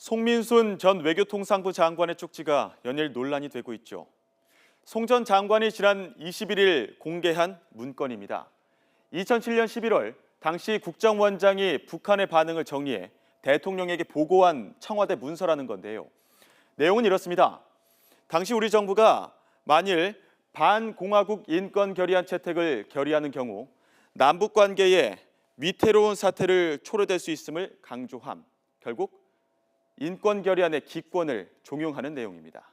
송민순 전 외교통상부 장관의 쪽지가 연일 논란이 되고 있죠. 송 전 장관이 지난 21일 공개한 문건입니다. 2007년 11월 당시 국정원장이 북한의 반응을 정리해 대통령에게 보고한 청와대 문서라는 건데요. 내용은 이렇습니다. 당시 우리 정부가 만일 반공화국 인권 결의안 채택을 결의하는 경우 남북 관계에 위태로운 사태를 초래될 수 있음을 강조함. 결국 인권 결의안의 기권을 종용하는 내용입니다.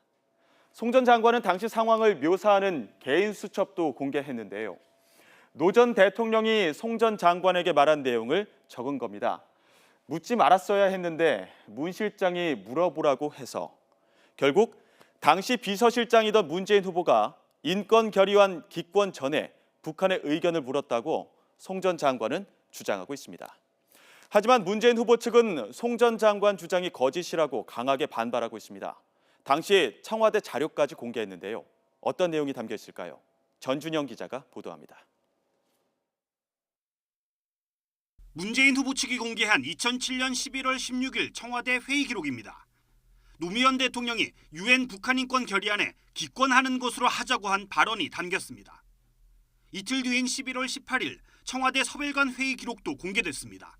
송 전 장관은 당시 상황을 묘사하는 개인 수첩도 공개했는데요. 노 전 대통령이 송 전 장관에게 말한 내용을 적은 겁니다. 묻지 말았어야 했는데 문 실장이 물어보라고 해서 결국 당시 비서실장이던 문재인 후보가 인권 결의안 기권 전에 북한의 의견을 물었다고 송 전 장관은 주장하고 있습니다. 하지만 문재인 후보 측은 송 전 장관 주장이 거짓이라고 강하게 반발하고 있습니다. 당시 청와대 자료까지 공개했는데요. 어떤 내용이 담겨 있을까요? 전준영 기자가 보도합니다. 문재인 후보 측이 공개한 2007년 11월 16일 청와대 회의 기록입니다. 노무현 대통령이 유엔 북한 인권 결의안에 기권하는 것으로 하자고 한 발언이 담겼습니다. 이틀 뒤인 11월 18일 청와대 서별관 회의 기록도 공개됐습니다.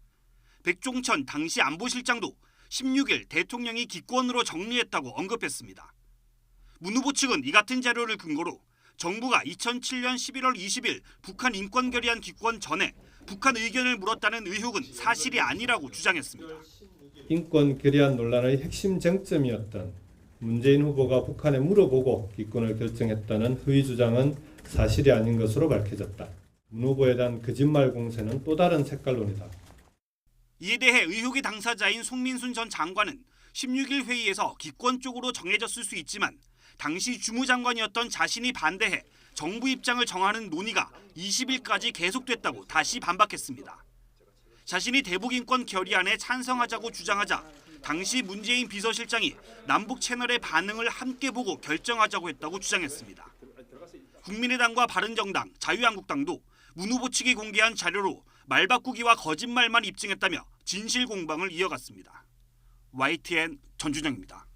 백종천 당시 안보실장도 16일 대통령이 기권으로 정리했다고 언급했습니다. 문 후보 측은 이 같은 자료를 근거로 정부가 2007년 11월 20일 북한 인권 결의안 기권 전에 북한 의견을 물었다는 의혹은 사실이 아니라고 주장했습니다. 인권 결의안 논란의 핵심 쟁점이었던 문재인 후보가 북한에 물어보고 기권을 결정했다는 허위 주장은 사실이 아닌 것으로 밝혀졌다. 문 후보에 대한 거짓말 공세는 또 다른 색깔론이다. 이에 대해 의혹의 당사자인 송민순 전 장관은 16일 회의에서 기권 쪽으로 정해졌을 수 있지만 당시 주무장관이었던 자신이 반대해 정부 입장을 정하는 논의가 20일까지 계속됐다고 다시 반박했습니다. 자신이 대북인권 결의안에 찬성하자고 주장하자 당시 문재인 비서실장이 남북 채널의 반응을 함께 보고 결정하자고 했다고 주장했습니다. 국민의당과 바른정당, 자유한국당도 문 후보 측이 공개한 자료로 말바꾸기와 거짓말만 입증했다며 진실 공방을 이어갔습니다. YTN 전준영입니다.